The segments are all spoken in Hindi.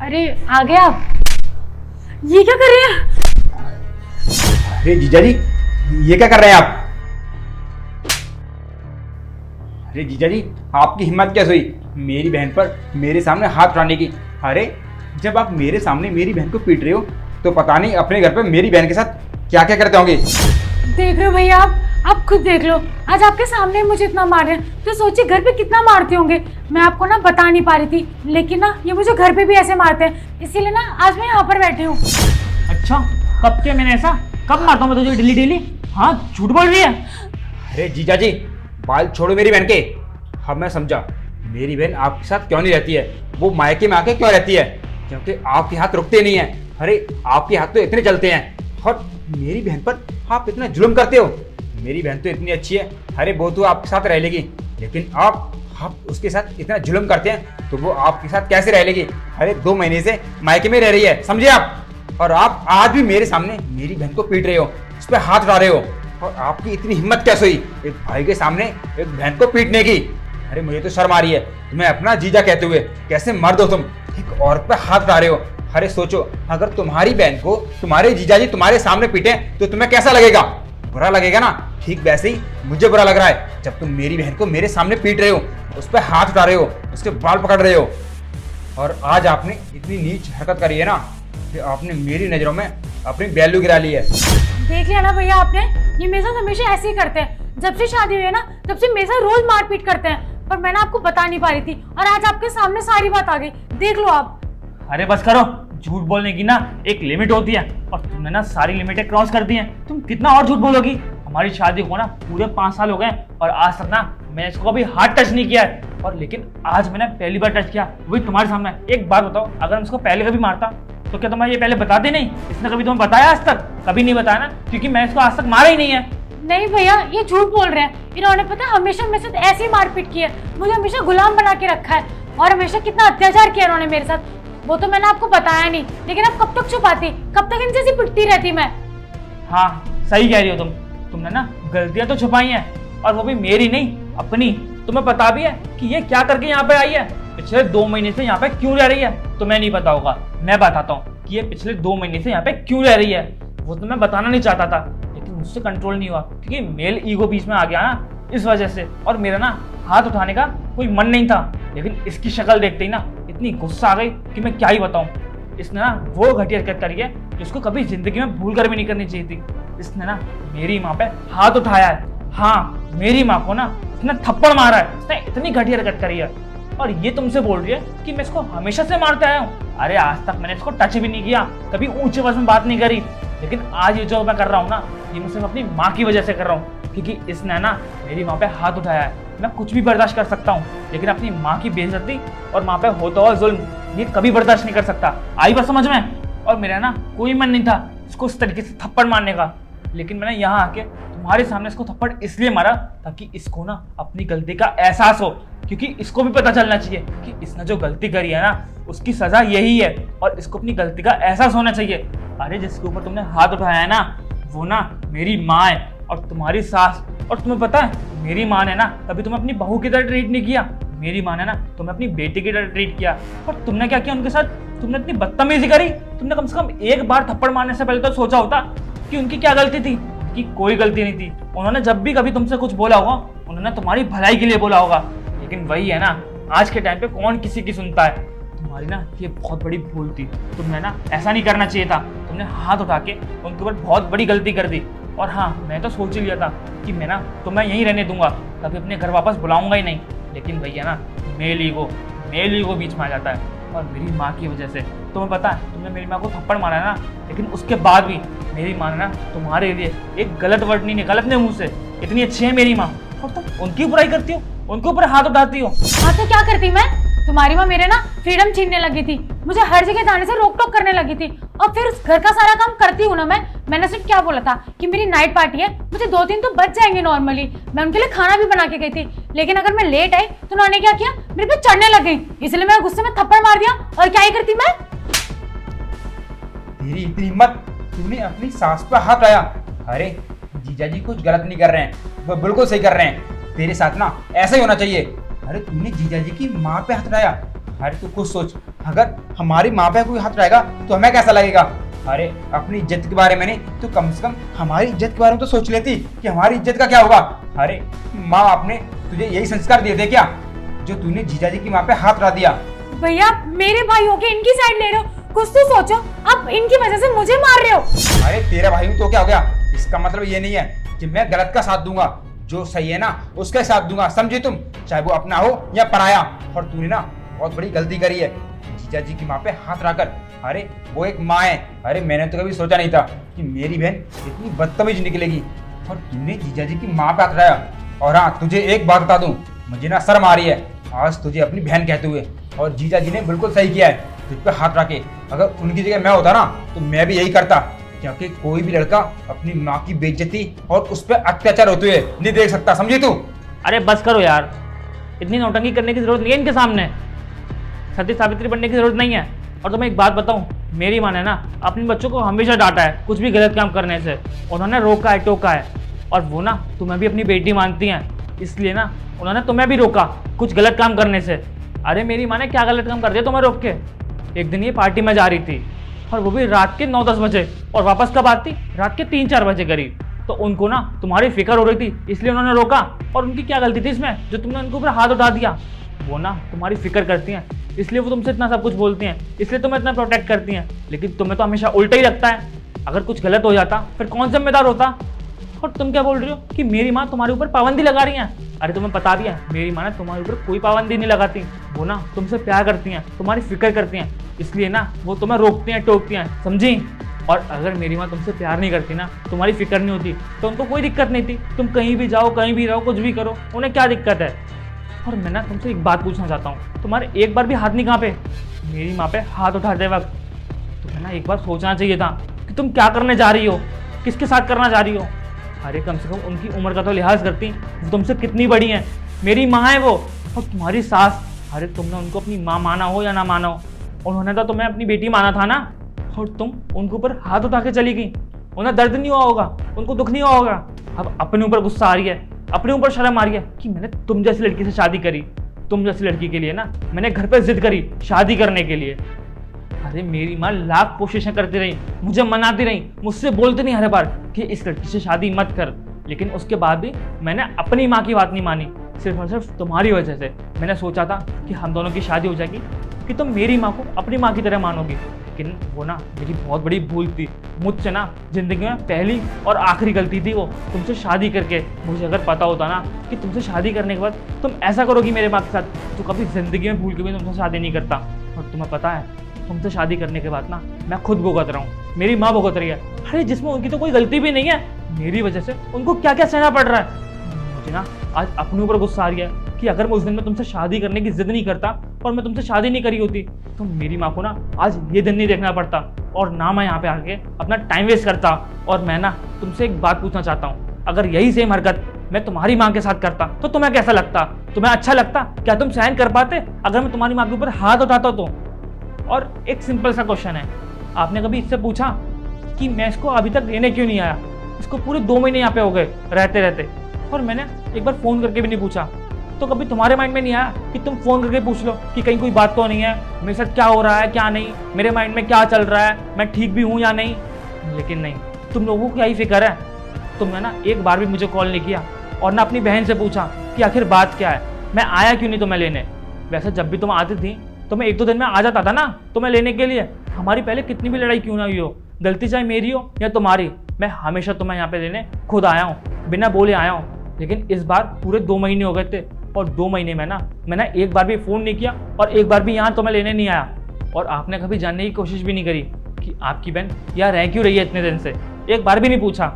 अरे आ गए आप। ये क्या कर रहे हैं? अरे जीजा जी, ये क्या कर रहे हैं आप? अरे जीजा जी, आपकी हिम्मत कैसे हुई मेरी बहन पर मेरे सामने हाथ उठाने की? अरे जब आप मेरे सामने मेरी बहन को पीट रहे हो तो पता नहीं अपने घर पे मेरी बहन के साथ क्या क्या करते होंगे। देख रहे हो भैया, आप खुद देख लो। आज आपके सामने मुझे इतना मार रहे हैं तो सोचिए घर पे कितना मारते होंगे। मैं आपको ना बता नहीं पा रही थी, लेकिन ना ये मुझे घर पे भी ऐसे मारते हैं, इसीलिए ना आज मैं यहाँ पर बैठी हूँ। अच्छा, कब किया मैंने ऐसा? कब मारता हूँ मैं तुझे डेली डेली? हाँ, झूठ बोल रही है। अरे जीजा जी, बाल छोड़ो मेरी बहन के। अब मैं समझा मेरी बहन आपके साथ क्यों नहीं रहती है। वो मायके में आके क्यों रहती है? क्योंकि आपके हाथ रुकते नहीं है। अरे आपके हाथ तो इतने चलते हैं और मेरी बहन पर आप इतना जुल्म करते हो। मेरी बहन तो इतनी अच्छी है, अरे वो तो आपके साथ रह लेगी, लेकिन आप उसके साथ इतना जुल्म करते हैं तो वो आपके साथ कैसे रह लेगी? अरे 2 महीने से मायके में रह रही है, समझे आप? और आप आज भी मेरे सामने मेरी बहन को पीट रहे हो, उस पर हाथ उठा रहे हो। और आपकी इतनी हिम्मत कैसे हुई एक भाई के सामने एक बहन को पीटने की? अरे मुझे तो शर्म आ रही है, तुम्हें अपना जीजा कहते हुए। कैसे मर्द हो तुम, एक औरत पे हाथ उठा रहे हो? अरे सोचो, अगर तुम्हारी बहन को तुम्हारे जीजा जी तुम्हारे सामने पीटे तो तुम्हें कैसा लगेगा? बुरा लगेगा ना। ठीक वैसे ही मुझे बुरा लग रहा है जब तुम मेरी बहन को मेरे सामने पीट रहे हो, उस पर हाथ उठा रहे हो, उसके बाल पकड़ रहे हो। और आज आपने इतनी नीच हरकत करी है ना कि आपने मेरी नजरों में अपनी वैल्यू गिरा ली है। देख लिया ना भैया आपने, ये मेरे साथ हमेशा ऐसे ही करते हैं। जब से शादी हुई है ना तब से मेरे साथ रोज मारपीट करते हैं, पर मैं ना आपको बता नहीं पा रही थी और आज आपके सामने सारी बात आ गई। देख लो आप। अरे बस करो, झूठ बोलने की ना एक लिमिट होती है और तुमने ना सारी लिमिटें क्रॉस कर दी हैं। तुम कितना और झूठ बोलोगी? हमारी शादी को ना पूरे 5 साल हो गए और आज तक ना मैंने इसको कभी हाथ टच नहीं किया है। और लेकिन आज मैंने पहली बार टच किया, वही तुम्हारे सामने। एक बात बताओ, अगर मैं इसको पहले कभी मारता तो क्या तुम्हें ये पहले बताते नहीं? इसने कभी तुम्हें बताया आज तक? कभी नहीं बताया ना, क्योंकि मैं इसको आज तक मारा ही नहीं है। नहीं भैया, ये झूठ बोल रहे हैं। इन्होंने पता है हमेशा मेरे साथ ऐसी मारपीट की है, मुझे हमेशा गुलाम बना के रखा है और हमेशा कितना अत्याचार किया इन्होंने मेरे साथ, वो तो मैंने आपको बताया नहीं। लेकिन अब कब तक छुपाती, कब तक इनसे ऐसी पिटती रहती मैं। हाँ, सही कह रही हो तुमने ना गलतियां तो छुपाई हैं, और वो भी मेरी नहीं, अपनी। तुम्हें पता भी है कि ये क्या करके यहाँ पे आई है? पिछले 2 महीने से यहाँ पे क्यों रह रही है? तुम्हें नहीं पता होगा, मैं बताता हूँ कि ये पिछले 2 महीने से यहाँ पे क्यों रह रही है। वो तो मैं बताना नहीं चाहता था, लेकिन मुझसे कंट्रोल नहीं हुआ, क्योंकि मेल ईगो बीच में आ गया ना, इस वजह से। और मेरा ना हाथ उठाने का कोई मन नहीं था, लेकिन इसकी शक्ल देखते ही ना इतनी गुस्सा आ गई कि मैं क्या ही बताऊं। इसने ना वो घटिया हरकत करी है जिसको कभी जिंदगी में भूल कर भी नहीं करनी चाहिए थी। इसने ना मेरी माँ पे हाथ उठाया है। हाँ, मेरी माँ को ना इसने थप्पड़ मारा है। इसने इतनी घटिया हरकत करी है और ये तुमसे बोल रही है कि मैं इसको हमेशा से मारते आया हूँ। अरे आज तक मैंने इसको टच भी नहीं किया, कभी ऊंचे आवाज में बात नहीं करी। लेकिन आज ये जो मैं कर रहा हूँ ना, ये मैं सिर्फ अपनी माँ की वजह से कर रहा हूँ, क्योंकि इसने ना मेरी माँ पे हाथ उठाया है। मैं कुछ भी बर्दाश्त कर सकता हूँ, लेकिन अपनी माँ की बेइज्जती और माँ पे होता हुआ जुल्म ये कभी बर्दाश्त नहीं कर सकता। आई बात समझ में? और मेरा ना कोई मन नहीं था इसको इस तरीके से थप्पड़ मारने का, लेकिन मैंने यहाँ आके तुम्हारे सामने इसको थप्पड़ इसलिए मारा ताकि इसको ना अपनी गलती का एहसास हो, क्योंकि इसको भी पता चलना चाहिए कि इसने जो गलती करी है ना उसकी सजा यही है और इसको अपनी गलती का एहसास होना चाहिए। अरे जिसके ऊपर तुमने हाथ उठाया है ना, वो ना मेरी माँ है और तुम्हारी सास। और तुम्हें पता है, मेरी माँ ने ना कभी तुम्हें अपनी बहू की तरह ट्रीट नहीं किया। मेरी माँ ने ना तुम्हें अपनी बेटी की तरह ट्रीट किया। और तुमने क्या किया उनके साथ? तुमने इतनी बदतमीजी करी। तुमने कम से कम एक बार थप्पड़ मारने से पहले तो सोचा होता कि उनकी क्या गलती थी। उनकी कोई गलती नहीं थी। उन्होंने जब भी कभी तुमसे कुछ बोला होगा, उन्होंने तुम्हारी भलाई के लिए बोला होगा। लेकिन वही है ना, आज के टाइम पे कौन किसी की सुनता है? तुम्हारी ना ये बहुत बड़ी भूल थी। तुमने ना ऐसा नहीं करना चाहिए था। तुमने हाथ उठा के उनके ऊपर बहुत बड़ी गलती कर दी। और हाँ, मैं तो सोच ही लिया था कि मैं ना तुम्हें यहीं रहने दूंगा, कभी अपने घर वापस बुलाऊंगा ही नहीं। लेकिन भैया ना मेल ईगो बीच में आ जाता है, और मेरी माँ की वजह से। तुम्हें पता है, तुमने मेरी माँ को थप्पड़ मारा है ना, लेकिन उसके बाद भी मेरी माँ ने ना तुम्हारे लिए एक गलत वर्ड नहीं निकाला अपने मुंह से। इतनी अच्छी है मेरी माँ, और तुम उनकी बुराई करती हो, उनके ऊपर हाथ उठाती हो। हाँ तो क्या करती मैं? तुम्हारी माँ मेरे ना फ्रीडम छीनने लगी थी, मुझे हर जगह जाने से रोक टोक करने लगी थी, और फिर उस घर का सारा काम करती हूँ ना मैं। मैंने सिर्फ क्या बोला था कि मेरी नाइट पार्टी है, मुझे 2-3 तो बच जाएंगे नॉर्मली। मैं उनके लिए खाना भी बना के गई थी, लेकिन अगर मैं लेट आई तो उन्होंने क्या किया, मेरे पे चढ़ने लग गई। इसलिए मैं गुस्से में थप्पड़ मार दिया। और क्या ही करती मैं? तेरी इतनी हिम्मत, तूने अपनी सास पर हाथ उठाया। अरे जीजा जी कुछ गलत नहीं कर रहे हैं, वो बिल्कुल सही कर रहे हैं। तेरे साथ ना ऐसा ही होना चाहिए। अरे तूने जीजा जी की माँ पे हाथ उठाया। अरे तू खुद सोच, अगर हमारी माँ पे कोई हाथ रहेगा तो हमें कैसा लगेगा। अरे अपनी इज्जत के बारे में नहीं तो कम से कम हमारी इज्जत के बारे में तो सोच लेती कि हमारी इज्जत का क्या होगा। अरे माँ बाप ने तुझे यही संस्कार दिए थे क्या, जो तूने जीजाजी की माँ पे हाथ रख दिया। भैया मेरे भाई हो के इनकी साइड ले रहे हो, कुछ तो सोचो, अब इनकी वजह से मुझे मार रहे हो। अरे तेरा भाई हूं तो क्या हो गया, इसका मतलब ये नहीं है कि मैं गलत का साथ दूंगा, जो सही है ना उसका साथ दूंगा, समझे तुम, चाहे वो अपना हो या पराया। और तूने ना बहुत बड़ी गलती करी है जीजाजी की माँ पे हाथ रखकर। अरे वो एक माँ है, अरे मैंने तो कभी सोचा नहीं था कि मेरी बहन इतनी बदतमीज निकलेगी, और तूने जीजाजी की माँ पे हाथ रखा। और हाँ तुझे एक बात बता दूं, मुझे ना शर्म आ रही है आज तुझे अपनी बहन कहते हुए, और जीजाजी ने बिल्कुल सही किया है तुझ पे हाथ रखे। अगर उनकी जगह मैं होता ना तो मैं भी यही करता, क्योंकि कोई भी लड़का अपनी माँ की बेइज्जती और उस पर अत्याचार होते हुए नहीं देख सकता, समझी तू। अरे बस करो यार, इतनी नौटंकी करने की जरूरत नहीं है इनके सामने, सती सावित्री बनने की जरूरत नहीं है। और तुम्हें एक बात बताऊं, मेरी माँ ने ना अपने बच्चों को हमेशा डांटा है कुछ भी गलत काम करने से, उन्होंने रोका है टोका है। और वो ना तुम्हें भी अपनी बेटी मानती हैं, इसलिए ना उन्होंने तुम्हें भी रोका कुछ गलत काम करने से। अरे मेरी माँ ने क्या गलत काम कर दिया तुम्हें रोक के। एक दिन ये पार्टी में जा रही थी, और वो भी रात के 9-10 बजे, और वापस कब आती, रात के 3-4 बजे करीब। तो उनको ना तुम्हारी फिक्र हो रही थी, इसलिए उन्होंने रोका। और उनकी क्या गलती थी इसमें जो तुमने उनके ऊपर हाथ उठा दिया। वो ना तुम्हारी फिक्र करती हैं, इसलिए वो तुमसे इतना सब कुछ बोलती हैं, इसलिए तुम्हें इतना प्रोटेक्ट करती हैं। लेकिन तुम्हें तो हमेशा उल्टा ही लगता है, अगर कुछ गलत हो जाता फिर कौन जिम्मेदार होता। और तुम क्या बोल रही हो कि मेरी माँ तुम्हारे ऊपर पाबंदी लगा रही हैं। अरे तुम्हें पता भी है मेरी माँ ने तुम्हारे ऊपर कोई पाबंदी नहीं लगाती, वो ना तुमसे प्यार करती हैं, तुम्हारी फिक्र करती हैं, इसलिए ना वो तुम्हें रोकती हैं टोकती हैं, समझी। और अगर मेरी माँ तुमसे प्यार नहीं करती ना, तुम्हारी फिक्र नहीं होती, तो उनको कोई दिक्कत नहीं थी, तुम कहीं भी जाओ कहीं भी रहो कुछ भी करो, उन्हें क्या दिक्कत है। और मैं ना तुमसे एक बात पूछना चाहता हूँ, तुम्हारे एक बार भी हाथ नहीं कांपे मेरी माँ पे हाथ उठाते वक्त? तुम्हें ना एक बार सोचना चाहिए था कि तुम क्या करने जा रही हो, किसके साथ करना जा रही हो। अरे कम से कम उनकी उम्र का तो लिहाज करती, वो तुमसे कितनी बड़ी हैं, मेरी माँ है वो। और तुम्हारी सास, अरे तुमने उनको अपनी माँ माना हो या ना माना हो, उन्होंने तो तुम्हें अपनी बेटी माना था ना, और तुम उनके ऊपर हाथ उठा के चली गई। उन्हें दर्द नहीं हुआ होगा, उनको दुख नहीं हुआ होगा। अब अपने ऊपर गुस्सा आ रही है, अपने ऊपर शर्म आ रही है कि मैंने तुम जैसी लड़की से शादी करी, तुम जैसी लड़की के लिए ना मैंने घर पर जिद करी शादी करने के लिए। अरे मेरी माँ लाख कोशिशें करती रही, मुझे मनाती रही, मुझसे बोलती नहीं हर बार कि इस लड़की से शादी मत कर, लेकिन उसके बाद भी मैंने अपनी माँ की बात नहीं मानी। सिर्फ और सिर्फ तुम्हारी वजह से मैंने सोचा था कि हम दोनों की शादी हो जाएगी, कि तुम मेरी माँ को अपनी माँ की तरह मानोगी। लेकिन वो ना मेरी बहुत बड़ी भूल थी, मुझसे ना जिंदगी में पहली और आखिरी गलती थी वो, तुमसे शादी करके। मुझे अगर पता होता ना कि तुमसे शादी करने के बाद तुम ऐसा करोगी मेरे माँ के साथ, तो कभी जिंदगी में भूल के भी तुमसे शादी नहीं करता। और तुम्हें पता है तुमसे शादी करने के बाद ना मैं खुद भुगत रहा हूँ, मेरी माँ भुगत रही है। अरे जिसमें उनकी तो कोई गलती भी नहीं है, मेरी वजह से उनको क्या क्या सहना पड़ रहा है। मुझे ना आज अपने ऊपर गुस्सा आ रहा है कि अगर मैं उस दिन में तुमसे शादी करने की जिद नहीं करता और मैं तुमसे शादी नहीं करी होती, तो मेरी माँ को ना आज ये दिन नहीं देखना पड़ता, और ना मैं यहाँ पे आके अपना टाइम वेस्ट करता। और मैं ना तुमसे एक बात पूछना चाहता हूँ, अगर यही सेम हरकत मैं तुम्हारी माँ के साथ करता तो तुम्हें कैसा लगता, तुम्हें अच्छा लगता? क्या तुम सहन कर पाते अगर मैं तुम्हारी माँ के ऊपर हाथ उठाता तो? और एक सिंपल सा क्वेश्चन है, आपने कभी इससे पूछा कि मैं इसको अभी तक लेने क्यों नहीं आया? इसको पूरे 2 महीने यहाँ पे हो गए रहते रहते, और मैंने एक बार फ़ोन करके भी नहीं पूछा। तो कभी तुम्हारे माइंड में नहीं आया कि तुम फ़ोन करके पूछ लो कि कहीं कोई बात तो नहीं है, मेरे साथ क्या हो रहा है क्या नहीं, मेरे माइंड में क्या चल रहा है, मैं ठीक भी हूँ या नहीं? लेकिन नहीं, तुम लोगों को क्या ही फिक्र है। तुमने ना एक बार भी मुझे कॉल नहीं किया, और ना अपनी बहन से पूछा कि आखिर बात क्या है, मैं आया क्यों नहीं तुम्हें लेने। वैसे जब भी तुम आती थी तो मैं 1-2 दिन में आ जाता था ना तुम्हें लेने के लिए। हमारी पहले कितनी भी लड़ाई क्यों ना हुई हो, गलती चाहे मेरी हो या तुम्हारी, मैं हमेशा तुम्हें यहाँ पे लेने खुद आया हूँ, बिना बोले आया हूँ। लेकिन इस बार पूरे 2 महीने हो गए थे, और 2 महीने में ना मैंने एक बार भी फ़ोन नहीं किया और एक बार भी यहाँ तुम्हें लेने नहीं आया। और आपने कभी जानने की कोशिश भी नहीं करी कि आपकी बहन यहाँ रह क्यों रही है इतने दिन से, एक बार भी नहीं पूछा।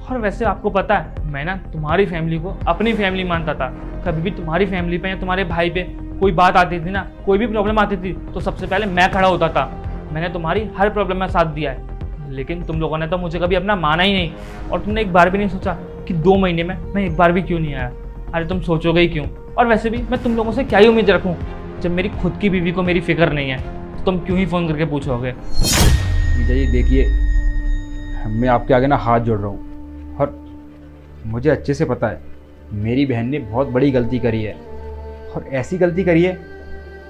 और वैसे आपको पता है मैं ना तुम्हारी फैमिली को अपनी फैमिली मानता था, कभी भी तुम्हारी फैमिली पे या तुम्हारे भाई पे कोई बात आती थी ना, कोई भी प्रॉब्लम आती थी तो सबसे पहले मैं खड़ा होता था, मैंने तुम्हारी हर प्रॉब्लम में साथ दिया है। लेकिन तुम लोगों ने तो मुझे कभी अपना माना ही नहीं, और तुमने एक बार भी नहीं सोचा कि 2 महीने में मैं एक बार भी क्यों नहीं आया। अरे तुम सोचोगे ही क्यों, और वैसे भी मैं तुम लोगों से क्या ही उम्मीद रखूँ जब मेरी खुद की बीवी को मेरी फिक्र नहीं है, तो तुम क्यों ही फ़ोन करके पूछोगे। जी देखिए, मैं आपके आगे ना हाथ जोड़ रहा हूँ, और मुझे अच्छे से पता है मेरी बहन ने बहुत बड़ी गलती करी है, और ऐसी गलती करी है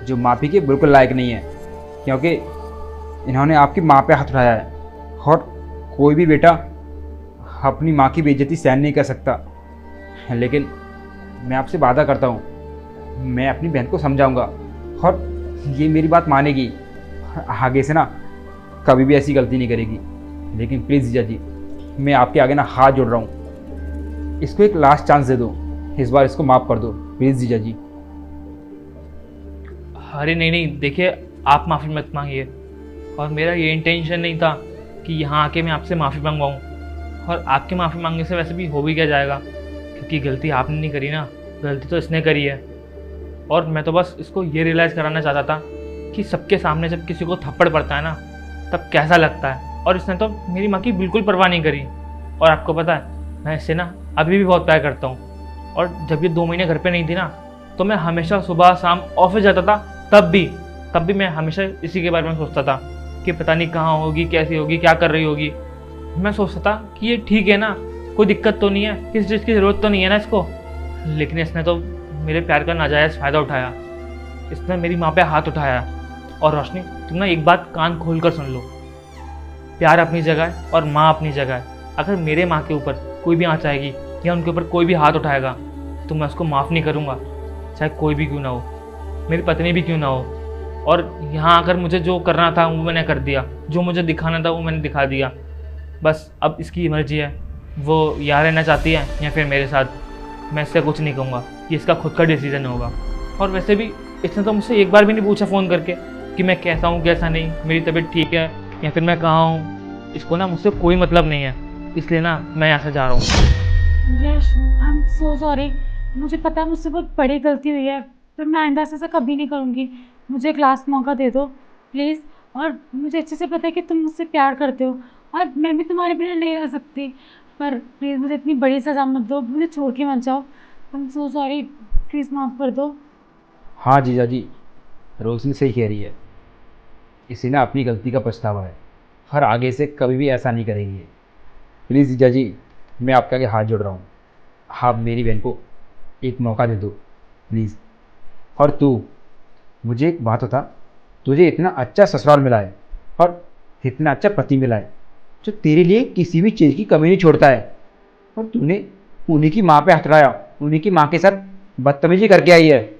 जो माफ़ी के बिल्कुल लायक नहीं है, क्योंकि इन्होंने आपकी माँ पे हाथ उठाया है। और कोई भी बेटा अपनी माँ की बेइज्जती सहन नहीं कर सकता। लेकिन मैं आपसे वादा करता हूँ, मैं अपनी बहन को समझाऊंगा और ये मेरी बात मानेगी। आगे से ना कभी भी ऐसी गलती नहीं करेगी। लेकिन प्लीज़ जीजा जी, मैं आपके आगे ना हाथ जोड़ रहा हूँ, इसको एक लास्ट चांस दे दो, इस बार इसको माफ़ कर दो प्लीज़ जीजा जी। अरे नहीं नहीं, देखिए आप माफ़ी मत मांगिए, और मेरा ये इंटेंशन नहीं था कि यहाँ आके मैं आपसे माफ़ी मंगवाऊँ। और आपके माफ़ी मांगने से वैसे भी हो भी क्या जाएगा, क्योंकि गलती आपने नहीं करी ना, गलती तो इसने करी है। और मैं तो बस इसको ये रियलाइज़ कराना चाहता था कि सबके सामने जब किसी को थप्पड़ पड़ता है ना, तब कैसा लगता है। और इसने तो मेरी माँ की बिल्कुल परवाह नहीं करी। और आपको पता है, मैं इससे ना अभी भी बहुत प्यार करता हूँ। और जब ये 2 महीने घर पे नहीं थी ना, तो मैं हमेशा सुबह शाम ऑफिस जाता था, तब भी मैं हमेशा इसी के बारे में सोचता था कि पता नहीं कहाँ होगी, कैसी होगी, क्या कर रही होगी। मैं सोचता था कि ये ठीक है ना, कोई दिक्कत तो नहीं है, किसी चीज़ की ज़रूरत तो नहीं है ना इसको। लेकिन इसने तो मेरे प्यार का नाजायज़ फ़ायदा उठाया, इसने मेरी माँ पे हाथ उठाया। और रोशनी, तुम ना एक बात कान खोल कर सुन लो, प्यार अपनी जगह है और माँ अपनी जगह है। अगर मेरे माँ के ऊपर कोई भी आँच आएगी या उनके ऊपर कोई भी हाथ उठाएगा, तो मैं उसको माफ़ नहीं करूँगा, चाहे कोई भी क्यों ना हो, मेरी पत्नी भी क्यों ना हो। और यहाँ आकर मुझे जो करना था वो मैंने कर दिया, जो मुझे दिखाना था वो मैंने दिखा दिया। बस अब इसकी मर्जी है, वो यहाँ रहना चाहती है या फिर मेरे साथ। मैं इससे कुछ नहीं कहूँगा, ये इसका खुद का डिसीजन होगा। और वैसे भी इसने तो मुझसे एक बार भी नहीं पूछा फ़ोन करके कि मैं कैसा हूँ कैसा नहीं, मेरी तबीयत ठीक है या फिर मैं कहाँ हूँ। इसको ना मुझसे कोई मतलब नहीं है, इसलिए ना मैं यहाँ से जा रहा हूँ। यश, आई एम सो सॉरी। मुझे पता है मुझसे बहुत बड़ी गलती हुई है, पर मैं आइंदा से ऐसा कभी नहीं करूँगी। मुझे एक लास्ट मौका दे दो प्लीज़। और मुझे अच्छे से पता है कि तुम मुझसे प्यार करते हो और मैं भी तुम्हारे बिना नहीं रह सकती, पर प्लीज़ मुझे इतनी बड़ी सज़ा मत दो, मुझे छोड़ के मत जाओ। I am so sorry, please माफ़ कर दो। हाँ जीजा जी, रोशनी सही कह रही है, इसे ना अपनी गलती का पछतावा है और आगे से कभी भी ऐसा नहीं करेगी। प्लीज़ जीजा जी, मैं आपके आगे हाथ जोड़ रहा हूँ, आप मेरी बहन को एक मौका दे दो प्लीज़। और तू, मुझे एक बात बता, तुझे इतना अच्छा ससुराल मिला है और इतना अच्छा पति मिला है जो तेरे लिए किसी भी चीज़ की कमी नहीं छोड़ता है, और तूने उन्हीं की माँ पे हाथ उठाया, उन्हीं की माँ के साथ बदतमीजी करके आई है।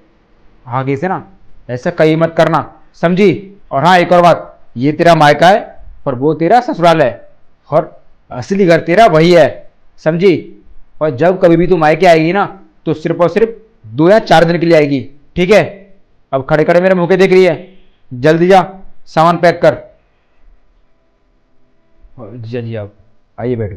आगे से ना ऐसा कहीं मत करना, समझी। और हाँ, एक और बात, ये तेरा मायका है और वो तेरा ससुराल है, और असली घर तेरा वही है, समझी। और जब कभी भी तू मायके आएगी ना, तो सिर्फ और सिर्फ 2 या 4 दिन के लिए आएगी, ठीक है। अब खड़े खड़े मेरे मुँह के देख रही है, जल्दी जा सामान पैक कर। जी जी, आप आइए बैठो।